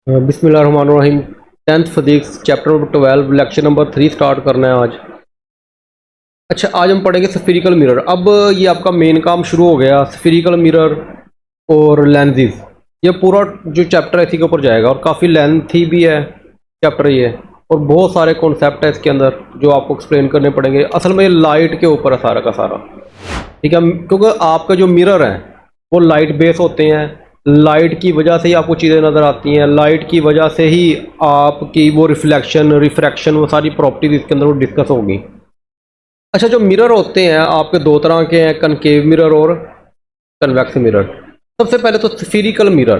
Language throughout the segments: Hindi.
बिस्मिल्लाहिर्रहमानिर्रहीम। 10th physics chapter number 12 lecture number 3 start करना है आज। अच्छा, आज हम पढ़ेंगे स्फेरिकल मिरर। अब ये आपका मेन काम शुरू हो गया, स्फेरिकल मिरर और लेंसेज। ये पूरा जो चैप्टर है इसी के ऊपर जाएगा और काफ़ी लेंथी भी है चैप्टर ये, और बहुत सारे कॉन्सेप्ट है इसके अंदर जो आपको एक्सप्लेन करने पड़ेंगे। असल में लाइट के ऊपर है सारा का सारा, ठीक है, क्योंकि आपका जो मिरर है वो लाइट बेस होते हैं। लाइट की वजह से ही आपको चीज़ें नज़र आती हैं, लाइट की वजह से ही आपकी वो रिफ्लेक्शन रिफ्रैक्शन वो सारी प्रॉपर्टीज इसके अंदर वो डिस्कस होगी। अच्छा, जो मिरर होते हैं आपके दो तरह के हैं, कनकेव मिरर और कन्वेक्स मिरर। सबसे पहले तो स्फीरिकल मिरर।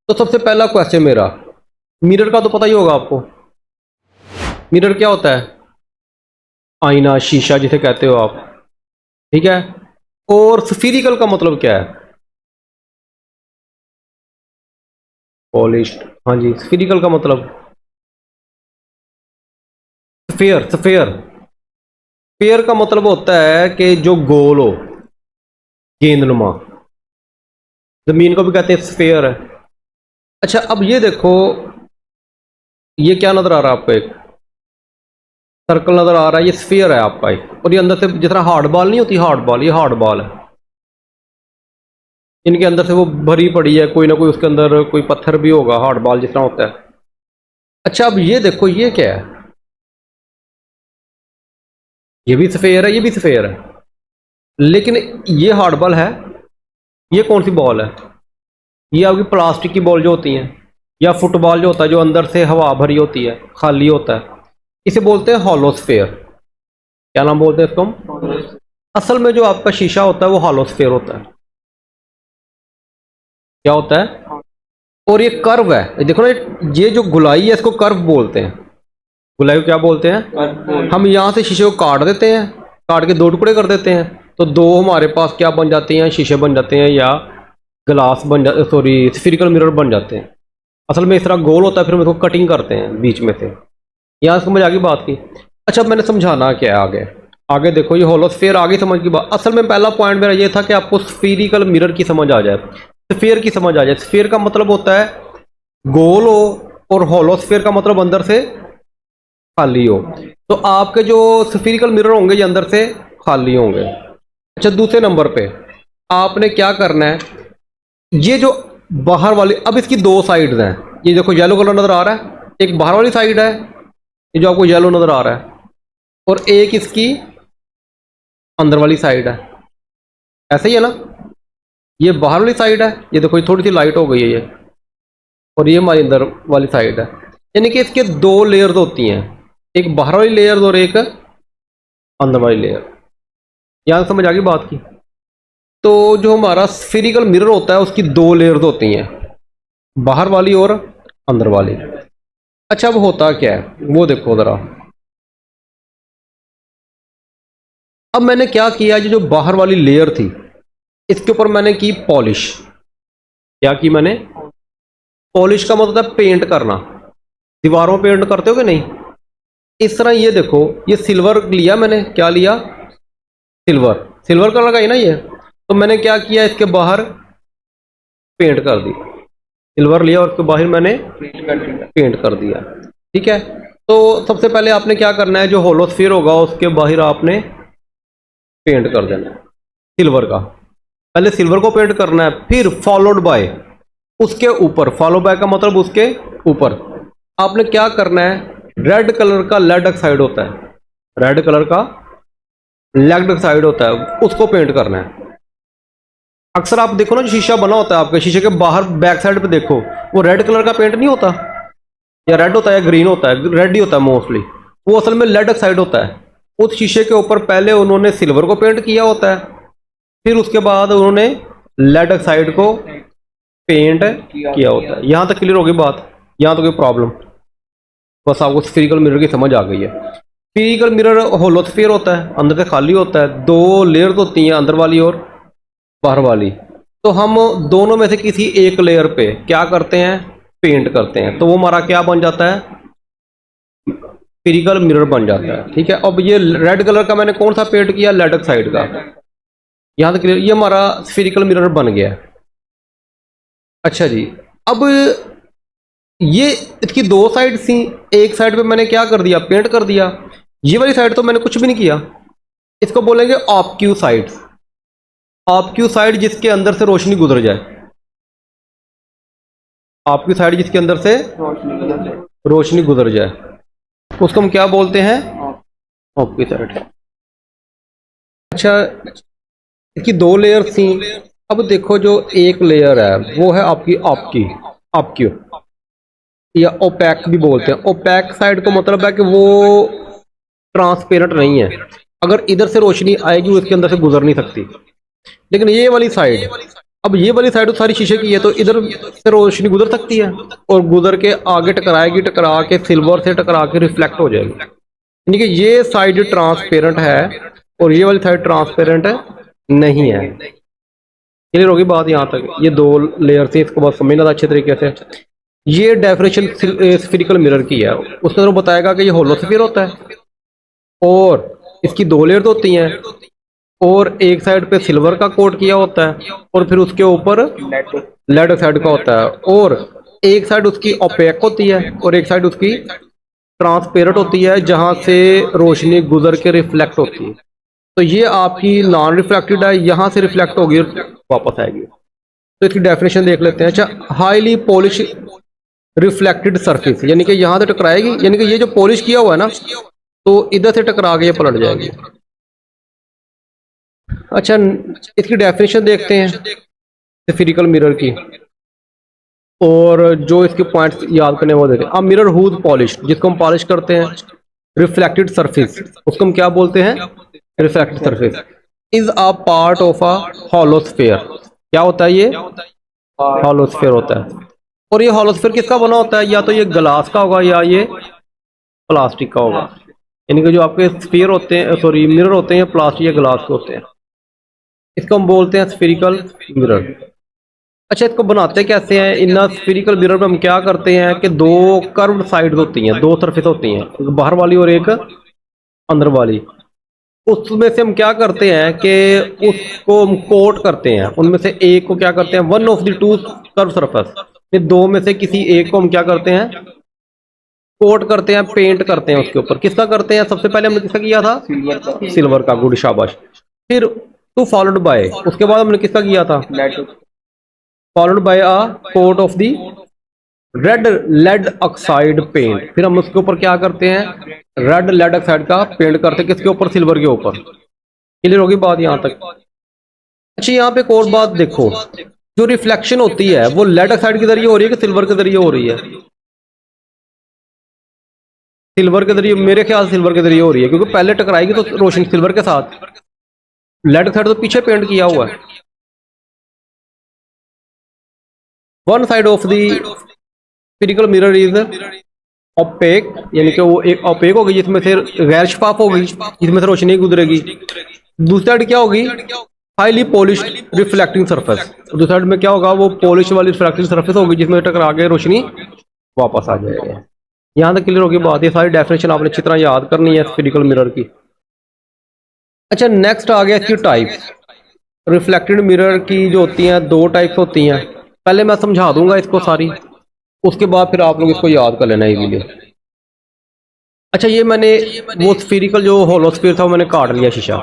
तो सबसे पहला क्वेश्चन मेरा, मिरर का तो पता ही होगा आपको। मिरर क्या होता है? आईना, शीशा जिसे कहते हो आप, ठीक है। और स्फीरिकल का मतलब क्या है? पॉलिश्ड। हाँ जी, स्फीरिकल का मतलब स्फेयर। स्फेयर स्फेयर का मतलब होता है कि जो गोल हो, गेंदनुमा। जमीन को भी कहते हैं स्फेयर है। अच्छा, अब ये देखो, ये क्या नजर आ रहा है आपको? एक सर्कल नजर आ रहा है, ये स्फीयर है आपका एक। और ये अंदर से जिस तरह हार्ड बॉल नहीं होती, हार्ड बॉल, ये हार्ड बॉल है। इनके अंदर से वो भरी पड़ी है, कोई ना कोई उसके अंदर कोई पत्थर भी होगा, हार्ड बॉल जिस तरह होता है। अच्छा, अब ये देखो, ये क्या है? ये भी सफेयर है, ये भी सफेयर है, लेकिन ये हार्ड बॉल है। ये कौन सी बॉल है? ये आपकी प्लास्टिक की बॉल जो होती हैं, या फुटबॉल जो होता है, जो अंदर से हवा भरी होती है, खाली होता है, इसे बोलते हैं हॉलोस्फेयर। क्या नाम बोलते हैं इसको हम? असल में जो आपका शीशा होता है वो हॉलोस्फेयर होता है। क्या होता है? और ये कर्व है, ये देखो ना, ये जो गुलाई है इसको कर्व बोलते हैं। गुलाई को क्या बोलते हैं? हम यहाँ से शीशे को काट देते हैं, काट के दो टुकड़े कर देते हैं, तो दो हमारे पास क्या बन जाते हैं? शीशे बन जाते हैं, या ग्लास बन जा सॉरी स्फीरिकल मिरर बन जाते हैं। असल में इस तरह गोल होता है, फिर हम इसको कटिंग करते हैं बीच में से। यहाँ समझ आ गई बात की? अच्छा, अब मैंने समझाना क्या है आगे। आगे देखो, ये होलोस्फेयर आगे समझ की बात। असल में पहला पॉइंट मेरा ये था कि आपको स्फीरिकल मिरर की समझ आ जाए, स्फीयर की समझ आ जाए। स्फीयर का मतलब होता है गोल हो, और होलोस्फेयर का मतलब अंदर से खाली हो। तो आपके जो स्फीरिकल मिरर होंगे ये अंदर से खाली होंगे। अच्छा, दूसरे नंबर पे आपने क्या करना है, ये जो बाहर वाली, अब इसकी दो साइड्स हैं। ये देखो येलो कलर नजर आ रहा है, एक बाहर वाली साइड है, ये जो आपको येलो नजर आ रहा है, और एक इसकी अंदर वाली साइड है। ऐसा ही है ना? ये बाहर वाली साइड है, ये देखो ये थोड़ी सी लाइट हो गई है ये, और ये हमारी अंदर वाली साइड है। यानी कि इसके दो लेयर्स होती हैं, एक बाहर वाली लेयर और एक अंदर वाली लेयर। यहां समझ आ गई बात की? तो जो हमारा स्फीरिकल मिरर होता है उसकी दो लेयर्स होती हैं, बाहर वाली और अंदर वाली। अच्छा, अब होता क्या है वो देखो जरा। अब मैंने क्या किया, ये जो बाहर वाली लेयर थी इसके ऊपर मैंने की पॉलिश। क्या की मैंने? पॉलिश का मतलब है पेंट करना। दीवारों में पेंट करते हो कि नहीं? इस तरह ये देखो, ये सिल्वर लिया मैंने। क्या लिया? सिल्वर। सिल्वर कलर का है ना ये। तो मैंने क्या किया, इसके बाहर पेंट कर दी। सिल्वर लिया और उसके बाहर मैंने पेंट कर दिया, ठीक है। तो सबसे पहले आपने क्या करना है, जो होलोस्फीयर होगा उसके बाहर आपने पेंट कर देना है सिल्वर का। पहले सिल्वर को पेंट करना है, फिर फॉलोड बाय उसके ऊपर। फॉलो बाय का मतलब उसके ऊपर आपने क्या करना है, रेड कलर का लेड ऑक्साइड होता है, रेड कलर का लेड ऑक्साइड होता है, उसको पेंट करना है। अक्सर आप देखो ना, जो शीशा बना होता है आपके, शीशे के बाहर बैक साइड पे देखो, वो रेड कलर का पेंट नहीं होता, या रेड होता है या ग्रीन होता है, रेड ही होता है मोस्टली। वो असल में लेड ऑक्साइड होता है। उस शीशे के ऊपर पहले उन्होंने सिल्वर को पेंट किया होता है, फिर उसके बाद उन्होंने लेड ऑक्साइड को पेंट किया होता है। यहां तक क्लियर होगी बात? यहां तो कोई प्रॉब्लम? बस आपको स्फीरिकल मिरर की समझ आ गई है। स्फीरिकल मिरर होलोस्फीयर होता है, अंदर से खाली होता है, दो लेयर्स होती हैं, अंदर वाली और बाहर वाली। तो हम दोनों में से किसी एक लेयर पे क्या करते हैं, पेंट करते हैं, तो वो हमारा क्या बन जाता है, स्फीरिकल मिरर बन जाता है, ठीक है। अब ये रेड कलर का मैंने कौन सा पेंट किया, लेड ऑक्साइड का। यहां तक ये हमारा स्फीरिकल मिरर बन गया। अच्छा जी, अब ये इसकी दो साइड थी, एक साइड पे मैंने क्या कर दिया, पेंट कर दिया। ये वाली साइड तो मैंने कुछ भी नहीं किया। इसको बोलेंगे ऑब्क्यू साइड। ऑब्क्यू साइड जिसके अंदर से रोशनी गुजर जाए, ऑब्क्यू साइड जिसके अंदर से रोशनी गुजर जाए, उसको हम क्या बोलते हैं, ऑब्क्यू साइड। अच्छा, इसकी दो लेयर थी। अब देखो जो एक लेयर है वो है आपकी आपकी ऑब्क्यू या ओपैक भी बोलते हैं। ओपैक साइड का मतलब है कि वो ट्रांसपेरेंट नहीं है, अगर इधर से रोशनी आएगी वो इसके अंदर से गुजर नहीं सकती। लेकिन ये वाली साइड, अब ये वाली साइड तो सारी शीशे की है, तो इधर से रोशनी गुजर सकती है और गुजर के आगे टकराएगी, टकरा के सिल्वर से टकरा के रिफ्लेक्ट हो जाएगी। यानी कि ये साइड ट्रांसपेरेंट है और ये वाली साइड ट्रांसपेरेंट नहीं है। क्लियर होगी बात यहाँ तक। ये दो लेयर थी, इसको बस समझना था अच्छे तरीके से। ये डेफिनेशन स्फेरिकल मिरर की है। उसके अंदर बताएगा कि ये होलोस्फीयर होता है और इसकी दो लेयर होती हैं और एक साइड पे सिल्वर का कोट किया होता है और फिर उसके ऊपर लेड ऑक्साइड का होता है, और एक साइड उसकी ओपेक होती है और एक साइड उसकी ट्रांसपेरेंट होती है जहां से रोशनी गुजर के रिफ्लेक्ट होती है। तो ये आपकी नॉन रिफ्लेक्टेड है, यहां से रिफ्लेक्ट होगी और वापस आएगी। तो इसकी डेफिनेशन देख लेते हैं। अच्छा, हाईली पॉलिश रिफ्लेक्टेड सरफेस, यानी कि यहां से टकराएगी, यानी कि ये जो पॉलिश किया हुआ है ना, तो इधर से टकरा के ये पलट जाएगी। अच्छा, इसकी डेफिनेशन देखते हैं स्फेरिकल मिरर की, और जो इसके पॉइंट्स याद करने वो देते हैं। अब मिरर हुज पॉलिश, जिसको हम पॉलिश करते हैं, रिफ्लेक्टेड सरफेस, उसको हम क्या बोलते हैं, reflected surface, is a part of a hollow sphere. क्या होता है ये, हॉलोस्फेयर होता है। और ये हॉलोस्फेयर किसका बना होता है, या तो ये ग्लास का होगा या ये प्लास्टिक का होगा। यानी कि जो आपके स्फीयर होते हैं, सॉरी मिरर होते हैं, प्लास्टिक या ग्लास के होते हैं। इसको हम बोलते हैं स्फेरिकल मिरर। अच्छा, इसको बनाते कैसे हैं, इन स्फेरिकल मिरर में हम क्या करते हैं कि दो कर्व्ड साइड्स होती हैं, दो सरफेस होती हैं, एक बाहर वाली और एक अंदर वाली। उसमें से हम क्या करते हैं कि उसको हम कोट करते हैं, उनमें से एक को क्या करते हैं, one of the two curve surface, दो में से किसी एक को हम क्या करते हैं, कोट करते हैं, पेंट करते हैं उसके ऊपर। किसका करते हैं, सबसे पहले हमने किसका किया था, सिल्वर का, गुड शाबाश। फिर टू फॉलोड बाय, उसके बाद हमने किसका किया था, followed by a coat of the red lead oxide paint. फिर हम उसके ऊपर क्या करते हैं, रेड लेड ऑक्साइड का पेंट करते हैं, किसके ऊपर, सिल्वर के ऊपर। क्लियर होगी बात यहाँ तक। अच्छा, यहाँ पे एक और बात देखो, जो रिफ्लेक्शन होती है वो लेड ऑक्साइड के जरिए हो रही है कि सिल्वर के जरिए हो रही है, सिल्वर के जरिए, मेरे ख्याल से सिल्वर के जरिए हो रही है, क्योंकि पहले टकराएगी तो रोशनी सिल्वर के साथ, लेड ऑक्साइड तो पीछे पेंट किया हुआ है। One side of the spherical mirror is opaque, यानी कि वो एक ओपेक होगी जिसमें से गैर शफाफ होगी, जिसमें से रोशनी गुजरेगी। दूसरी साइड क्या होगी, हाईली पॉलिश रिफ्लेक्टिंग सरफेस। दूसरी साइड में क्या होगा, वो पॉलिश वाली रिफ्लेक्टिंग सरफेस होगी जिसमें टकरा के रोशनी वापस आ जाएगी। यहाँ तक क्लियर होगी बात। ये सारी डेफिनेशन आपने अच्छी तरह याद करनी है स्फेरिकल मिरर की। अच्छा, नेक्स्ट आ गया इसकी टाइप। रिफ्लेक्टेड मिरर की जो होती हैं, दो टाइप्स होती हैं। पहले मैं समझा दूंगा इसको सारी, उसके बाद फिर आप लोग इसको याद कर लेना इजीली। अच्छा, ये मैंने वो स्फेरिकल जो होलोस्फीयर था वो मैंने काट लिया, शीशा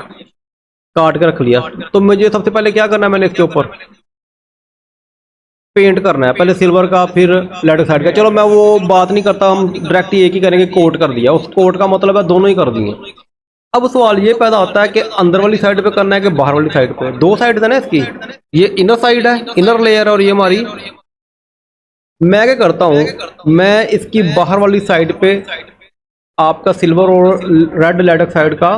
काट के रख लिया। तो मुझे सबसे पहले क्या करना है, मैंने इसके ऊपर पेंट करना है, पहले सिल्वर का फिर लेड ऑक्साइड का। चलो मैं वो बात नहीं करता, हम डायरेक्ट एक ही करेंगे, कोट कर दिया। उस कोट का मतलब है दोनों ही कर दिए। अब सवाल ये पैदा होता है कि अंदर वाली साइड पे करना है कि बाहर वाली साइड पे। दो साइड है ना इसकी, ये इनर साइड है, इनर लेयर है, और ये हमारी। मैं क्या करता हूं, मैं इसकी बाहर वाली साइड पे आपका सिल्वर और रेड लेड ऑक्साइड का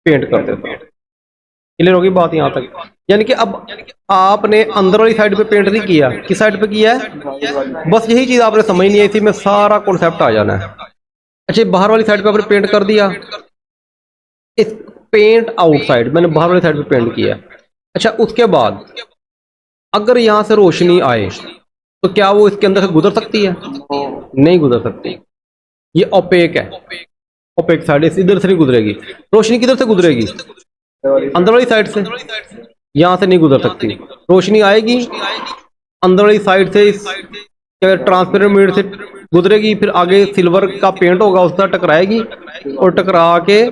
पेंट कर देता हूं। क्लियर होगी बात यहाँ तक। यानी कि अब आपने अंदर वाली साइड पे पेंट नहीं किया, किस साइड पे किया है, बस यही चीज आपने समझ नहीं आई थी, में सारा कॉन्सेप्ट आ जाना है। अच्छा, बाहर वाली साइड पे आपने पेंट कर दिया, इस पेंट आउटसाइड मैंने बाहर वाली साइड पे पेंट किया। अच्छा, उसके बाद अगर यहां से रोशनी आए तो क्या वो इसके अंदर से गुजर सकती है, नहीं गुजर सकती। ये ओपेक है, ओपेक साइड इधर से नहीं गुजरेगी। रोशनी किधर से गुजरेगी, अंदर वाली साइड से, यहां से नहीं गुजर सकती। रोशनी आएगी अंदर वाली साइड से, इस क्या ट्रांसपेरेंट मिरर से गुजरेगी, फिर आगे सिल्वर का पेंट होगा उसका टकराएगी और टकरा के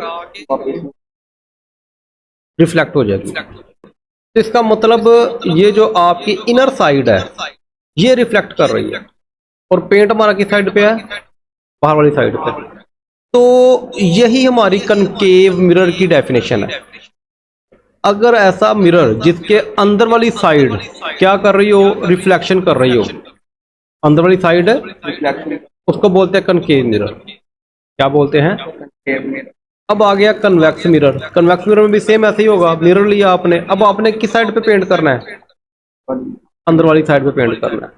रिफ्लेक्ट हो जाएगी। तो इसका मतलब ये जो आपकी इनर साइड है ये रिफ्लेक्ट कर रही है और पेंट हमारा किस साइड पे है, बाहर वाली साइड पे। तो यही हमारी कनकेव मिरर की डेफिनेशन है। अगर ऐसा मिरर जिसके अंदर वाली साइड क्या कर रही हो, रिफ्लेक्शन कर रही हो, अंदर वाली साइड उसको बोलते हैं कनकेव मिरर। क्या बोलते हैं? अब आ गया कन्वेक्स मिरर। कन्वेक्स मिरर में भी सेम ऐसे ही होगा, मिरर लिया आपने, अब आपने किस साइड पे पेंट करना है, अंदर वाली साइड पे पेंट करना है।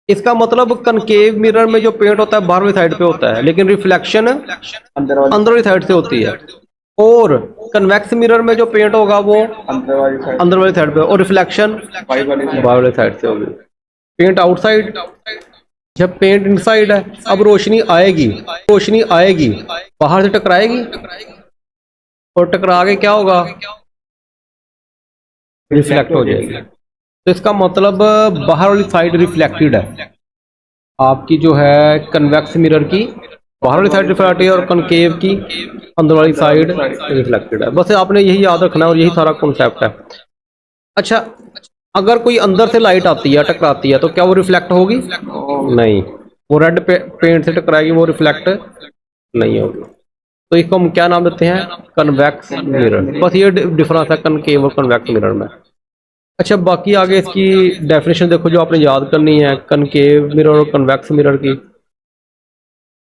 इसका मतलब कनकेव मिरर में जो पेंट होता है बाहर वाली साइड पे होता है, लेकिन रिफ्लेक्शन अंदर वाली साइड से होती है। और कन्वेक्स मिरर में जो पेंट होगा वो अंदर वाली साइड पे, और रिफ्लेक्शन बाहर वाली साइड से होगी। पेंट आउटसाइड, जब पेंट इनसाइड है, अब रोशनी आएगी बाहर से टकराएगी और टकरा के क्या होगा, रिफ्लेक्ट हो जाएगी। तो इसका मतलब बाहर वाली साइड रिफ्लेक्टेड है आपकी, जो है कन्वेक्स मिरर की बाहर वाली साइड रिफ्लेक्टेड है और कनकेव की अंदर वाली साइड रिफ्लेक्टेड है। बस आपने यही याद रखना है और यही सारा कॉन्सेप्ट है। अच्छा, अगर कोई अंदर से लाइट आती है टकराती है तो क्या वो रिफ्लेक्ट होगी? नहीं, वो रेड पेंट से टकराएगी, वो रिफ्लेक्ट नहीं होगी। तो इसको हम क्या नाम देते हैं? Convex mirror. बस ये डिफरेंस है कनकेव और कन्वेक्स मिरर में। अच्छा, बाकी आगे इसकी डेफिनेशन देखो जो आपने याद करनी है कनकेव मिरर और कन्वेक्स मिरर की।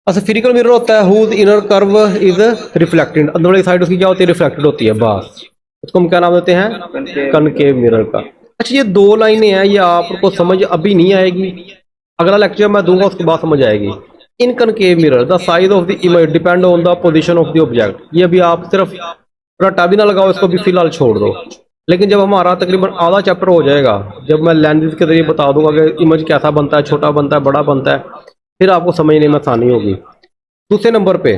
स्फीरिकल मिरर होता है whose inner curve is reflected, अंदर वाली साइड उसकी क्या होती है, रिफ्लेक्टेड होती है, बस उसको हम क्या नाम देते हैं? कनकेव मिरर का। अच्छा, ये दो लाइनें हैं, ये आपको समझ अभी नहीं आएगी, अगला लेक्चर मैं दूंगा उसके बाद समझ आएगी। In concave mirror the size of the image depend on the position of the object. ये अभी आप सिर्फ रट्टा भी ना लगाओ, इसको भी फिलहाल छोड़ दो। लेकिन जब हमारा तकरीबन आधा चैप्टर हो जाएगा, जब मैं लेंसेज के जरिए बता दूंगा कि इमेज कैसा बनता है, छोटा बनता है, बड़ा बनता है, फिर आपको समझने में आसानी होगी। दूसरे नंबर पे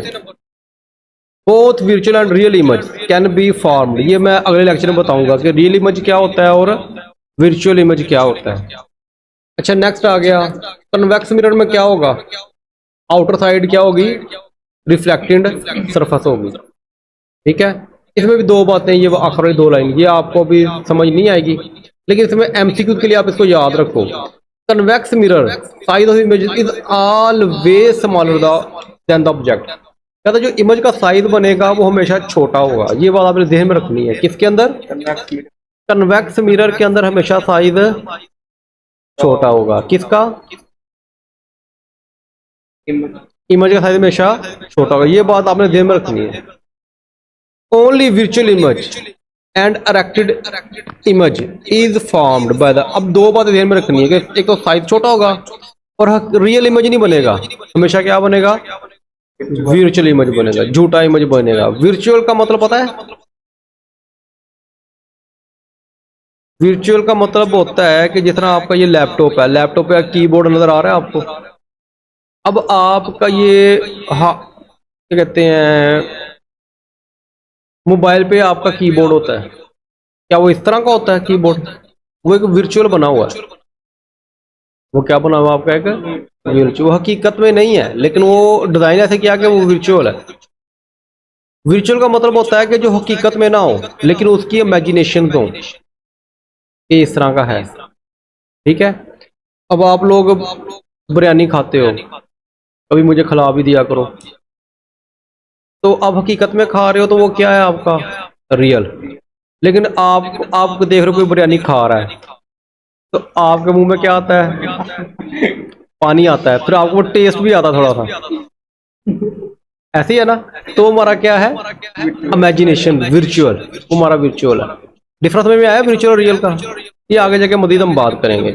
both virtual and real image can be formed. ये मैं अगले लेक्चर में बताऊंगा कि रियल इमेज क्या होता है और वर्चुअल इमेज क्या होता है। अच्छा, नेक्स्ट आ गया कन्वेक्स मिरर में क्या होगा, आउटर साइड क्या होगी, रिफ्लेक्टेड सरफेस होगी। ठीक है, इसमें भी दो बातें, ये आखिर वाली दो लाइन ये आपको भी समझ नहीं आएगी, लेकिन इसमें एमसीक्यू के लिए आप इसको याद रखो। Convex mirror size of image is always smaller than the object. कहता जो इमेज का साइज बनेगा वो हमेशा छोटा होगा, ये बात आपने ध्यान में रखनी है। किसके अंदर? कन्वेक्स मिरर के अंदर हमेशा साइज छोटा होगा। किसका? इमेज का साइज हमेशा छोटा होगा, ये बात आपने ध्यान में रखनी है। Only virtual image and erected image is formed by the. अब दो बातें ध्यान में रखनी है कि एक तो साइज छोटा होगा और रियल इमेज नहीं बनेगा, हमेशा क्या बनेगा? वर्चुअल इमेज बनेगा, झूठा इमेज बनेगा। वर्चुअल का मतलब पता है? वर्चुअल का मतलब होता है कि जिस तरह आपका ये लैपटॉप है, लैपटॉप का कीबोर्ड नजर आ रहा है आपको। अब आपका ये क्या कहते हैं, मोबाइल पे आपका कीबोर्ड होता है, क्या वो इस तरह का होता है कीबोर्ड? वो एक वर्चुअल बना हुआ है। वो क्या बना हुआ आपका? एक वर्चुअल, हकीकत में नहीं है, लेकिन वो डिजाइन ऐसे किया कि वो वर्चुअल है। वर्चुअल का मतलब होता है कि जो हकीकत में ना हो लेकिन उसकी इमेजिनेशन हो, ये इस तरह का है। ठीक है, अब आप लोग बिरयानी खाते हो, कभी मुझे खिला भी दिया करो, तो आप हकीकत में खा रहे हो तो वो क्या है आपका? रियल। लेकिन आप देख रहे हो कोई बिरयानी खा रहा है तो आपके मुंह में क्या आता है? पानी आता है, फिर आपको टेस्ट भी आता है थोड़ा सा, ऐसे ही है ना। तो हमारा क्या है? इमेजिनेशन, वर्चुअल, हमारा वर्चुअल है। डिफरेंस में आया वर्चुअल और रियल का, ये आगे जाके मजीद हम बात करेंगे।